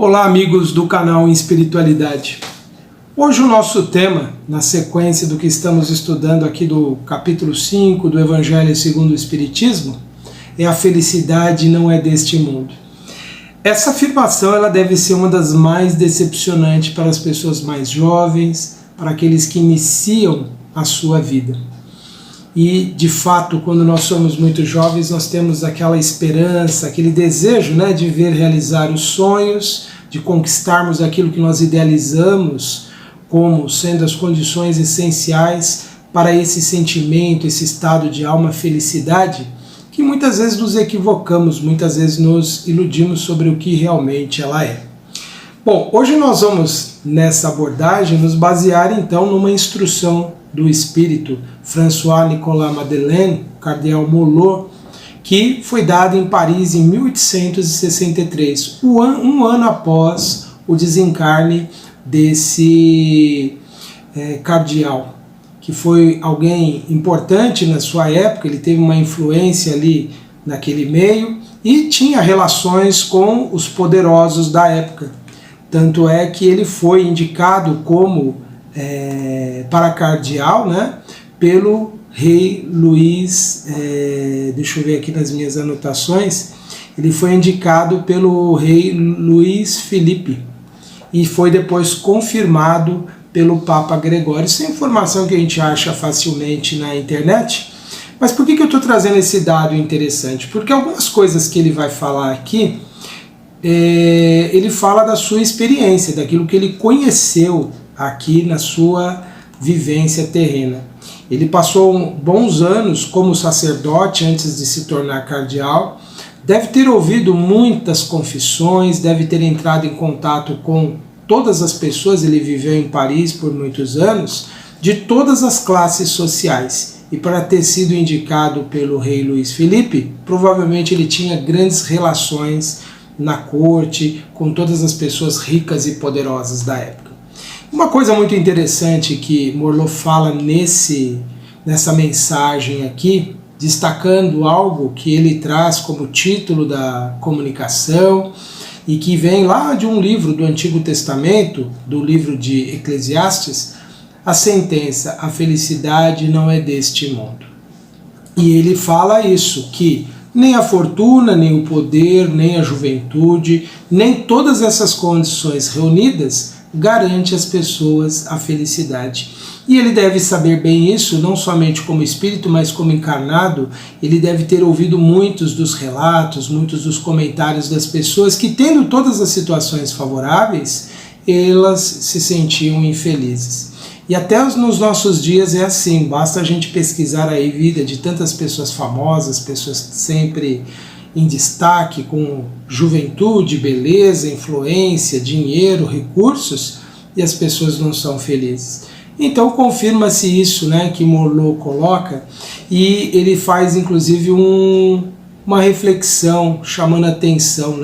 Olá, amigos do canal Espiritualidade. Hoje o nosso tema, na sequência do que estamos estudando aqui do capítulo 5 do Evangelho segundo o Espiritismo, é a felicidade não é deste mundo. Essa afirmação ela deve ser uma das mais decepcionantes para as pessoas mais jovens, para aqueles que iniciam a sua vida. E, de fato, quando nós somos muito jovens, nós temos aquela esperança, aquele desejo, de ver realizar os sonhos, de conquistarmos aquilo que nós idealizamos como sendo as condições essenciais para esse sentimento, esse estado de alma felicidade, que muitas vezes nos equivocamos, muitas vezes nos iludimos sobre o que realmente ela é. Bom, hoje nós vamos, nessa abordagem, nos basear então numa instrução do espírito François-Nicolas Madeleine, cardeal Molot, que foi dado em Paris em 1863, um ano após o desencarne desse cardeal, que foi alguém importante na sua época. Ele teve uma influência ali naquele meio e tinha relações com os poderosos da época. Tanto é que ele foi indicado como para cardeal, pelo rei Luís, deixa eu ver aqui nas minhas anotações, ele foi indicado pelo rei Luís Felipe e foi depois confirmado pelo Papa Gregório. Isso é informação que a gente acha facilmente na internet. Mas por que eu estou trazendo esse dado interessante? Porque algumas coisas que ele vai falar aqui, ele fala da sua experiência, daquilo que ele conheceu aqui na sua vivência terrena. Ele passou bons anos como sacerdote antes de se tornar cardeal, deve ter ouvido muitas confissões, deve ter entrado em contato com todas as pessoas. Ele viveu em Paris por muitos anos, de todas as classes sociais. E para ter sido indicado pelo rei Luís Felipe, provavelmente ele tinha grandes relações na corte, com todas as pessoas ricas e poderosas da época. Uma coisa muito interessante que Molot fala nessa mensagem aqui, destacando algo que ele traz como título da comunicação e que vem lá de um livro do Antigo Testamento, do livro de Eclesiastes, a sentença: a felicidade não é deste mundo. E ele fala isso, que nem a fortuna, nem o poder, nem a juventude, nem todas essas condições reunidas garante às pessoas a felicidade. E ele deve saber bem isso, não somente como espírito, mas como encarnado. Ele deve ter ouvido muitos dos relatos, muitos dos comentários das pessoas que, tendo todas as situações favoráveis, elas se sentiam infelizes. E até nos nossos dias é assim, basta a gente pesquisar aí a vida de tantas pessoas famosas, pessoas sempre em destaque, com juventude, beleza, influência, dinheiro, recursos, e as pessoas não são felizes. Então confirma-se isso, que Molot coloca, e ele faz inclusive uma reflexão chamando a atenção,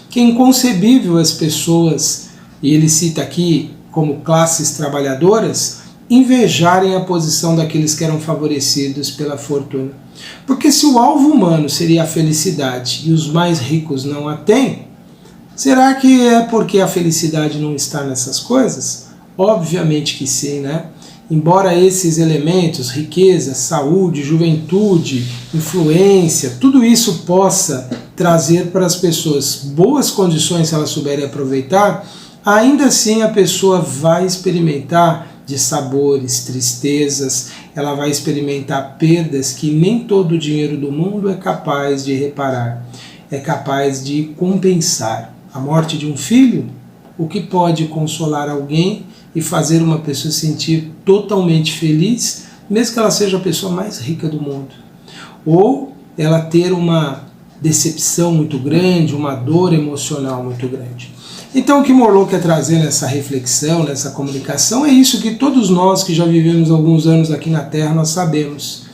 que é inconcebível as pessoas, e ele cita aqui como classes trabalhadoras, invejarem a posição daqueles que eram favorecidos pela fortuna. Porque se o alvo humano seria a felicidade e os mais ricos não a têm, será que é porque a felicidade não está nessas coisas? Obviamente que sim, Embora esses elementos, riqueza, saúde, juventude, influência, tudo isso possa trazer para as pessoas boas condições se elas souberem aproveitar, ainda assim a pessoa vai experimentar dissabores, tristezas, ela vai experimentar perdas que nem todo o dinheiro do mundo é capaz de reparar, é capaz de compensar. A morte de um filho, o que pode consolar alguém e fazer uma pessoa se sentir totalmente feliz, mesmo que ela seja a pessoa mais rica do mundo. Ou ela ter uma decepção muito grande, uma dor emocional muito grande. Então o que Molot quer trazer nessa reflexão, nessa comunicação, é isso que todos nós que já vivemos alguns anos aqui na Terra, nós sabemos.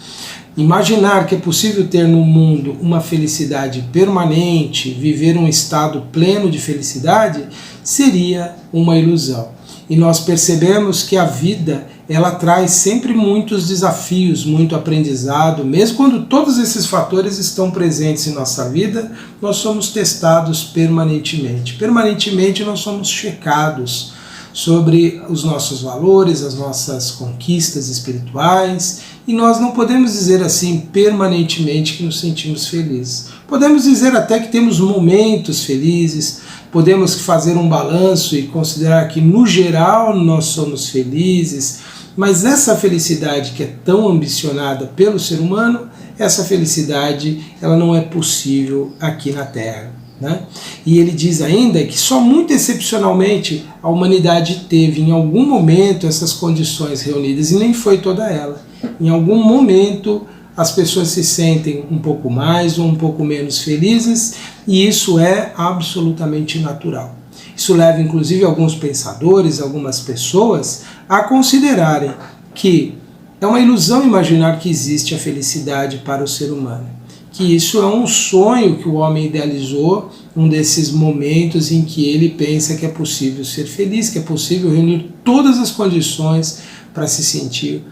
Imaginar que é possível ter no mundo uma felicidade permanente, viver um estado pleno de felicidade, seria uma ilusão. E nós percebemos que a vida ela traz sempre muitos desafios, muito aprendizado. Mesmo quando todos esses fatores estão presentes em nossa vida, nós somos testados permanentemente. Permanentemente nós somos checados sobre os nossos valores, as nossas conquistas espirituais, e nós não podemos dizer assim permanentemente que nos sentimos felizes. Podemos dizer até que temos momentos felizes, podemos fazer um balanço e considerar que no geral nós somos felizes, mas essa felicidade que é tão ambicionada pelo ser humano, essa felicidade ela não é possível aqui na Terra, né? E ele diz ainda que só muito excepcionalmente a humanidade teve em algum momento essas condições reunidas, e nem foi toda ela. Em algum momento as pessoas se sentem um pouco mais ou um pouco menos felizes, e isso é absolutamente natural. Isso leva inclusive alguns pensadores, algumas pessoas, a considerarem que é uma ilusão imaginar que existe a felicidade para o ser humano. Que isso é um sonho que o homem idealizou, um desses momentos em que ele pensa que é possível ser feliz, que é possível reunir todas as condições para se sentir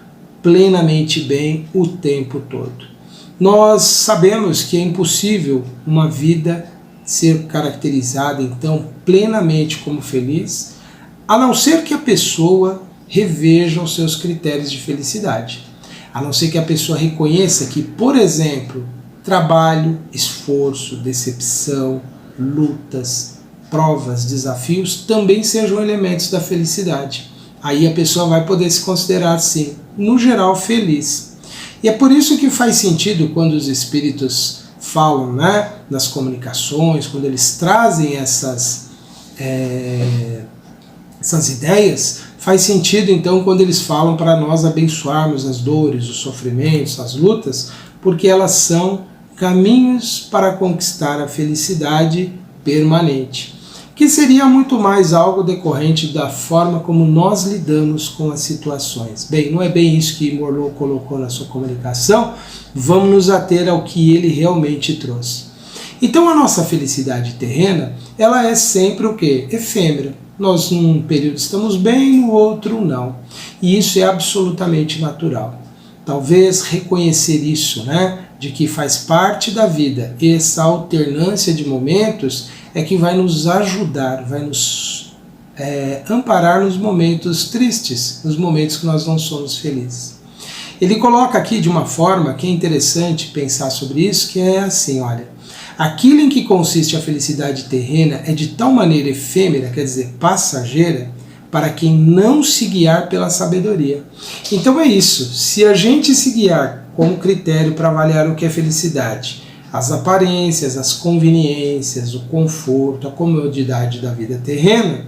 plenamente bem o tempo todo. Nós sabemos que é impossível uma vida ser caracterizada, então, plenamente como feliz, a não ser que a pessoa reveja os seus critérios de felicidade. A não ser que a pessoa reconheça que, por exemplo, trabalho, esforço, decepção, lutas, provas, desafios também sejam elementos da felicidade. Aí a pessoa vai poder se considerar, sim, no geral, feliz. E é por isso que faz sentido quando os espíritos falam, né, nas comunicações, quando eles trazem essas ideias, faz sentido então quando eles falam para nós abençoarmos as dores, os sofrimentos, as lutas, porque elas são caminhos para conquistar a felicidade permanente, que seria muito mais algo decorrente da forma como nós lidamos com as situações. Bem, não é bem isso que Morlot colocou na sua comunicação, vamos nos ater ao que ele realmente trouxe. Então a nossa felicidade terrena, ela é sempre o quê? Efêmera. Nós num período estamos bem, no outro não. E isso é absolutamente natural. Talvez reconhecer isso, né, de que faz parte da vida, essa alternância de momentos, é que vai nos ajudar, vai nos amparar nos momentos tristes, nos momentos que nós não somos felizes. Ele coloca aqui de uma forma que é interessante pensar sobre isso, que é assim, olha, aquilo em que consiste a felicidade terrena é de tal maneira efêmera, quer dizer, passageira, para quem não se guiar pela sabedoria. Então é isso, se a gente se guiar como critério para avaliar o que é felicidade, as aparências, as conveniências, o conforto, a comodidade da vida terrena,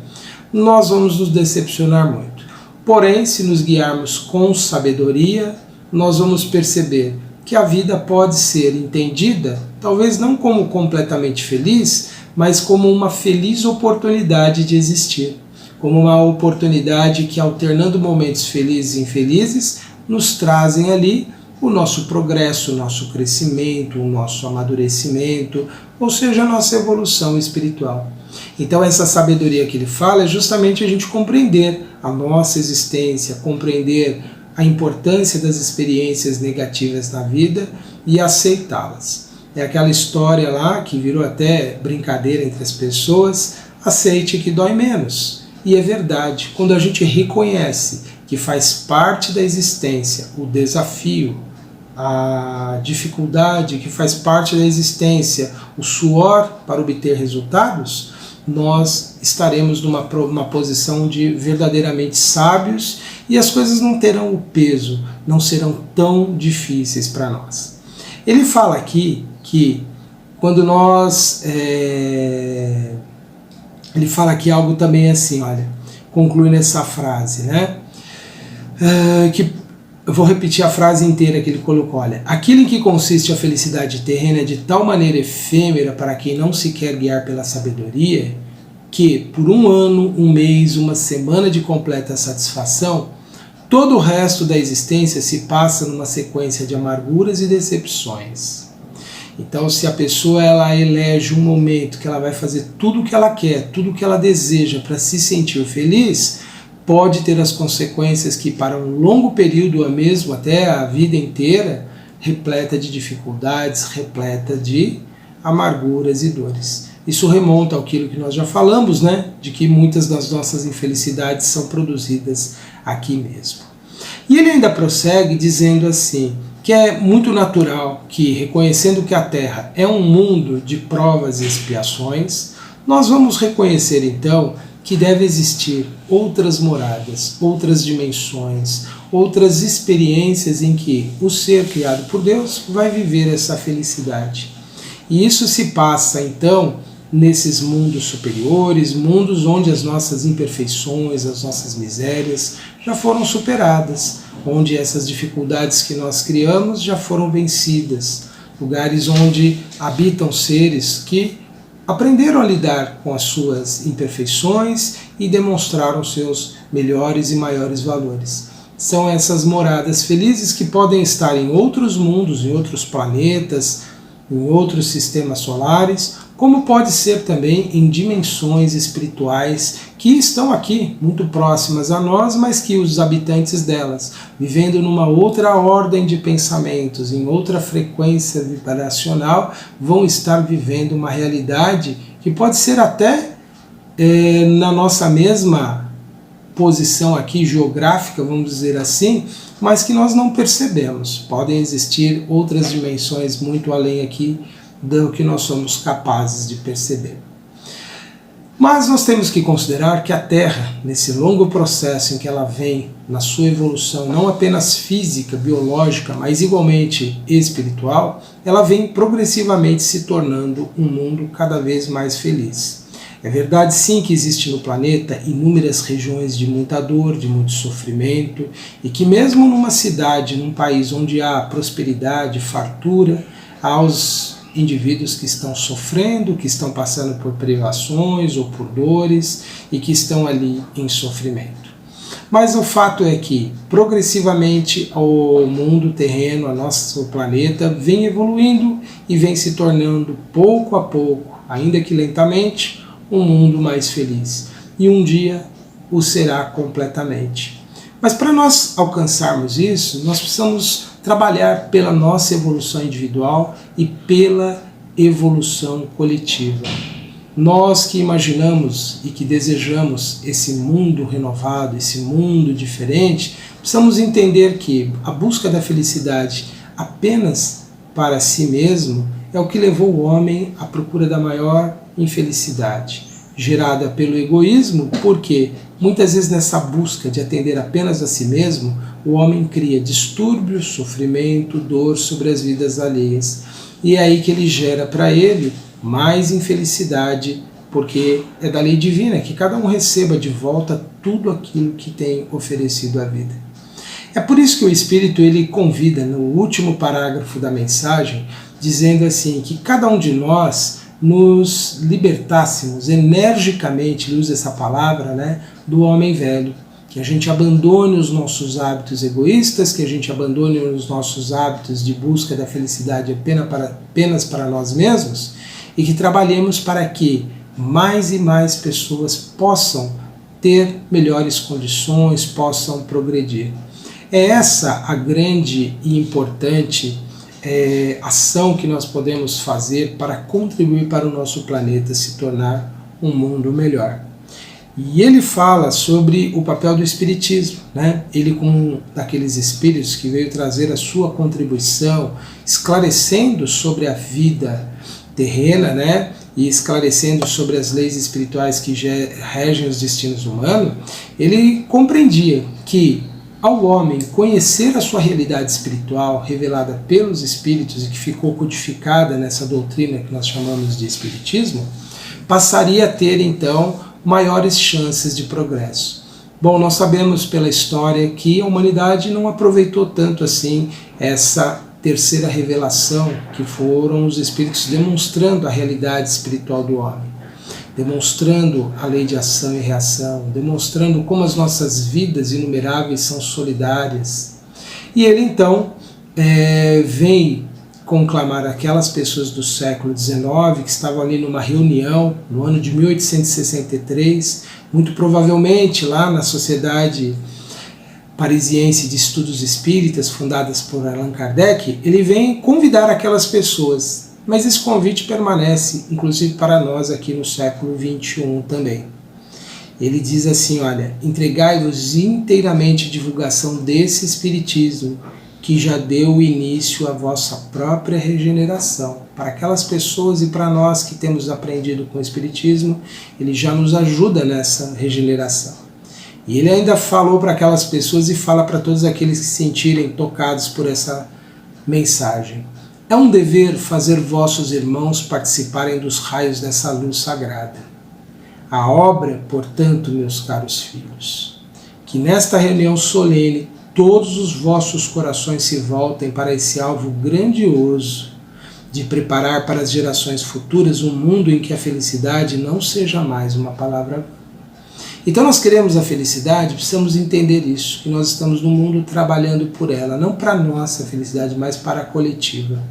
nós vamos nos decepcionar muito. Porém, se nos guiarmos com sabedoria, nós vamos perceber que a vida pode ser entendida, talvez não como completamente feliz, mas como uma feliz oportunidade de existir. Como uma oportunidade que, alternando momentos felizes e infelizes, nos trazem ali o nosso progresso, o nosso crescimento, o nosso amadurecimento, ou seja, a nossa evolução espiritual. Então essa sabedoria que ele fala é justamente a gente compreender a nossa existência, compreender a importância das experiências negativas na vida e aceitá-las. É aquela história lá que virou até brincadeira entre as pessoas, aceite que dói menos. E é verdade, quando a gente reconhece que faz parte da existência o desafio, a dificuldade que faz parte da existência, o suor para obter resultados, nós estaremos numa posição de verdadeiramente sábios e as coisas não terão o peso, não serão tão difíceis para nós. Ele fala aqui que quando nós... ele fala aqui algo também assim, olha, conclui nessa frase, né? Que eu vou repetir a frase inteira que ele colocou, olha, aquilo em que consiste a felicidade terrena é de tal maneira efêmera para quem não se quer guiar pela sabedoria, que por um ano, um mês, uma semana de completa satisfação, todo o resto da existência se passa numa sequência de amarguras e decepções. Então, se a pessoa ela elege um momento que ela vai fazer tudo o que ela quer, tudo o que ela deseja para se sentir feliz, pode ter as consequências que para um longo período, ou mesmo até a vida inteira, repleta de dificuldades, repleta de amarguras e dores. Isso remonta àquilo que nós já falamos, né? De que muitas das nossas infelicidades são produzidas aqui mesmo. E ele ainda prossegue dizendo assim, que é muito natural que, reconhecendo que a Terra é um mundo de provas e expiações, nós vamos reconhecer então que deve existir outras moradas, outras dimensões, outras experiências em que o ser criado por Deus vai viver essa felicidade. E isso se passa então nesses mundos superiores, mundos onde as nossas imperfeições, as nossas misérias já foram superadas, onde essas dificuldades que nós criamos já foram vencidas, lugares onde habitam seres que aprenderam a lidar com as suas imperfeições e demonstraram seus melhores e maiores valores. São essas moradas felizes que podem estar em outros mundos, em outros planetas, em outros sistemas solares, como pode ser também em dimensões espirituais que estão aqui, muito próximas a nós, mas que os habitantes delas, vivendo numa outra ordem de pensamentos, em outra frequência vibracional, vão estar vivendo uma realidade que pode ser até na nossa mesma posição aqui geográfica, vamos dizer assim, mas que nós não percebemos. Podem existir outras dimensões muito além aqui do que nós somos capazes de perceber. Mas nós temos que considerar que a Terra, nesse longo processo em que ela vem na sua evolução, não apenas física, biológica, mas igualmente espiritual, ela vem progressivamente se tornando um mundo cada vez mais feliz. É verdade sim que existe no planeta inúmeras regiões de muita dor, de muito sofrimento, e que mesmo numa cidade, num país onde há prosperidade, fartura, há os indivíduos que estão sofrendo, que estão passando por privações ou por dores e que estão ali em sofrimento. Mas o fato é que, progressivamente, o mundo terreno, o nosso planeta, vem evoluindo e vem se tornando, pouco a pouco, ainda que lentamente, um mundo mais feliz. E um dia o será completamente. Mas para nós alcançarmos isso, nós precisamos trabalhar pela nossa evolução individual e pela evolução coletiva. Nós que imaginamos e que desejamos esse mundo renovado, esse mundo diferente, precisamos entender que a busca da felicidade apenas para si mesmo é o que levou o homem à procura da maior infelicidade, gerada pelo egoísmo, porque muitas vezes nessa busca de atender apenas a si mesmo, o homem cria distúrbio, sofrimento, dor sobre as vidas alheias. E é aí que ele gera para ele mais infelicidade, porque é da lei divina que cada um receba de volta tudo aquilo que tem oferecido à vida. É por isso que o Espírito ele convida no último parágrafo da mensagem, dizendo assim, que cada um de nós nos libertássemos energicamente, ele usa essa palavra, né, do homem velho, que a gente abandone os nossos hábitos egoístas, que a gente abandone os nossos hábitos de busca da felicidade apenas para nós mesmos, e que trabalhemos para que mais e mais pessoas possam ter melhores condições, possam progredir. É essa a grande e importante ação que nós podemos fazer para contribuir para o nosso planeta se tornar um mundo melhor. E ele fala sobre o papel do Espiritismo, né? Ele como daqueles espíritos que veio trazer a sua contribuição, esclarecendo sobre a vida terrena, né? E esclarecendo sobre as leis espirituais que regem os destinos humanos, ele compreendia que ao homem conhecer a sua realidade espiritual revelada pelos espíritos e que ficou codificada nessa doutrina que nós chamamos de Espiritismo, passaria a ter então maiores chances de progresso. Bom, nós sabemos pela história que a humanidade não aproveitou tanto assim essa terceira revelação, que foram os espíritos demonstrando a realidade espiritual do homem, demonstrando a lei de ação e reação, demonstrando como as nossas vidas inumeráveis são solidárias. E ele então vem conclamar aquelas pessoas do século XIX que estavam ali numa reunião no ano de 1863, muito provavelmente lá na Sociedade Parisiense de Estudos Espíritas, fundadas por Allan Kardec. Ele vem convidar aquelas pessoas, mas esse convite permanece, inclusive para nós aqui no século XXI também. Ele diz assim, olha, entregai-vos inteiramente à divulgação desse Espiritismo, que já deu início à vossa própria regeneração. Para aquelas pessoas e para nós que temos aprendido com o Espiritismo, ele já nos ajuda nessa regeneração. E ele ainda falou para aquelas pessoas e fala para todos aqueles que se sentirem tocados por essa mensagem. É um dever fazer vossos irmãos participarem dos raios dessa luz sagrada. A obra, portanto, meus caros filhos, que nesta reunião solene todos os vossos corações se voltem para esse alvo grandioso de preparar para as gerações futuras um mundo em que a felicidade não seja mais uma palavra. Então nós queremos a felicidade, precisamos entender isso, que nós estamos no mundo trabalhando por ela, não para a nossa felicidade, mas para a coletiva.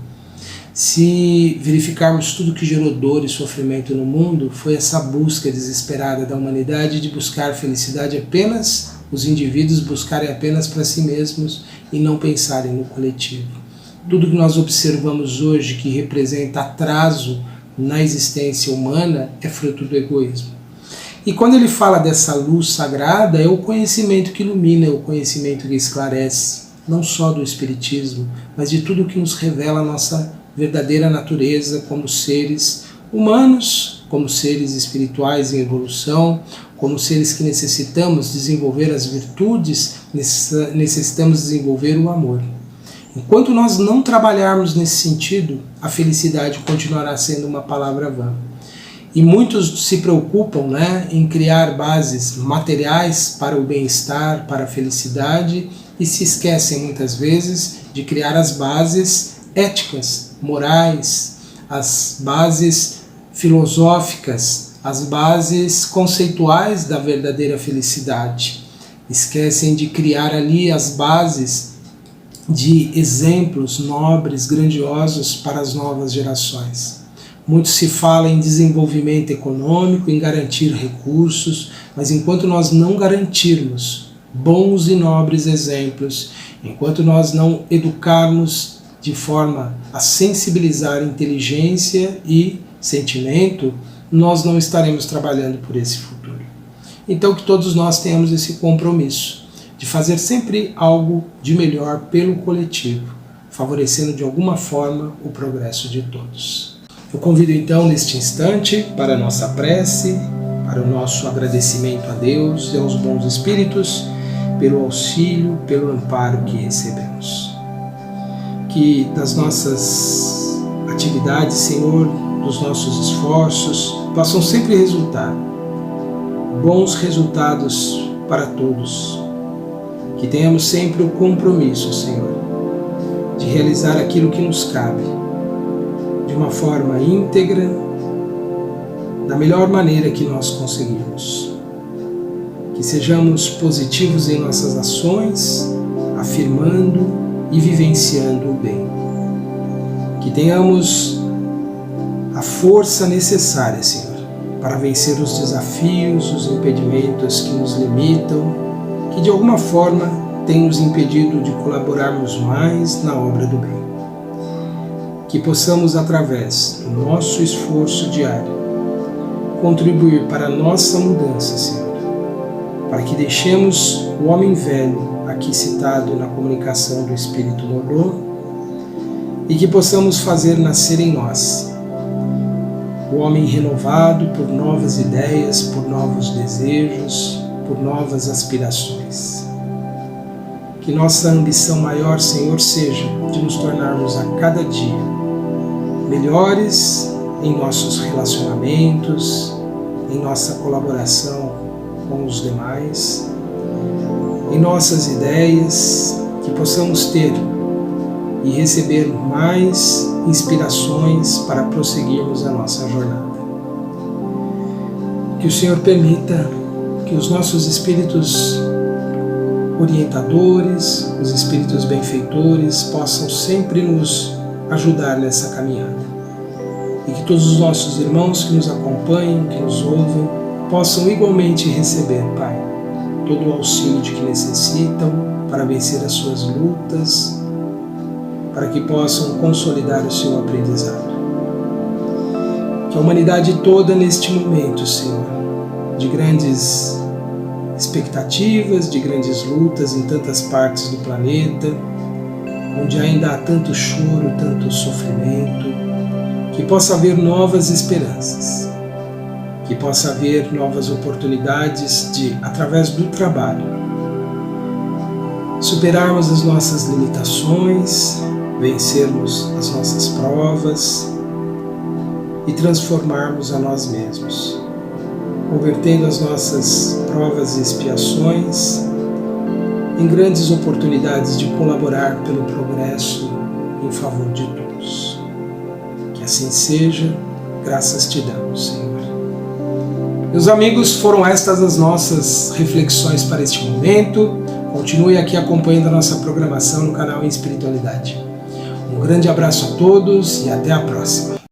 Se verificarmos tudo que gerou dor e sofrimento no mundo, foi essa busca desesperada da humanidade de buscar felicidade apenas, os indivíduos buscarem apenas para si mesmos e não pensarem no coletivo. Tudo que nós observamos hoje que representa atraso na existência humana é fruto do egoísmo. E quando ele fala dessa luz sagrada, é o conhecimento que ilumina, é o conhecimento que esclarece, não só do Espiritismo, mas de tudo que nos revela a nossa verdadeira natureza como seres humanos, como seres espirituais em evolução, como seres que necessitamos desenvolver as virtudes, necessitamos desenvolver o amor. Enquanto nós não trabalharmos nesse sentido, a felicidade continuará sendo uma palavra vã. E muitos se preocupam, em criar bases materiais para o bem-estar, para a felicidade, e se esquecem muitas vezes de criar as bases éticas, morais, as bases filosóficas, as bases conceituais da verdadeira felicidade. Esquecem de criar ali as bases de exemplos nobres, grandiosos para as novas gerações. Muito se fala em desenvolvimento econômico, em garantir recursos, mas enquanto nós não garantirmos bons e nobres exemplos, enquanto nós não educarmos de forma a sensibilizar inteligência e sentimento, nós não estaremos trabalhando por esse futuro. Então que todos nós tenhamos esse compromisso de fazer sempre algo de melhor pelo coletivo, favorecendo de alguma forma o progresso de todos. Eu convido então neste instante para a nossa prece, para o nosso agradecimento a Deus e aos bons espíritos, pelo auxílio, pelo amparo que recebemos. Que das nossas atividades, Senhor, dos nossos esforços, possam sempre resultar bons resultados para todos. Que tenhamos sempre o compromisso, Senhor, de realizar aquilo que nos cabe, de uma forma íntegra, da melhor maneira que nós conseguirmos. Que sejamos positivos em nossas ações, afirmando e vivenciando o bem. Que tenhamos a força necessária, Senhor, para vencer os desafios, os impedimentos que nos limitam, que de alguma forma têm nos impedido de colaborarmos mais na obra do bem. Que possamos, através do nosso esforço diário, contribuir para a nossa mudança, Senhor, para que deixemos o homem velho aqui citado na comunicação do Espírito Morô, e que possamos fazer nascer em nós o homem renovado por novas ideias, por novos desejos, por novas aspirações. Que nossa ambição maior, Senhor, seja de nos tornarmos a cada dia melhores em nossos relacionamentos, em nossa colaboração com os demais, em nossas ideias, que possamos ter e receber mais inspirações para prosseguirmos a nossa jornada. Que o Senhor permita que os nossos espíritos orientadores, os espíritos benfeitores, possam sempre nos ajudar nessa caminhada. E que todos os nossos irmãos que nos acompanham, que nos ouvem, possam igualmente receber, Pai, todo o auxílio de que necessitam para vencer as suas lutas, para que possam consolidar o seu aprendizado. Que a humanidade toda neste momento, Senhor, de grandes expectativas, de grandes lutas em tantas partes do planeta, onde ainda há tanto choro, tanto sofrimento, que possa haver novas esperanças, que possa haver novas oportunidades de, através do trabalho, superarmos as nossas limitações, vencermos as nossas provas e transformarmos a nós mesmos, convertendo as nossas provas e expiações em grandes oportunidades de colaborar pelo progresso em favor de todos. Que assim seja, graças te damos, Senhor. Meus amigos, foram estas as nossas reflexões para este momento. Continue aqui acompanhando a nossa programação no canal Espiritualidade. Um grande abraço a todos e até a próxima.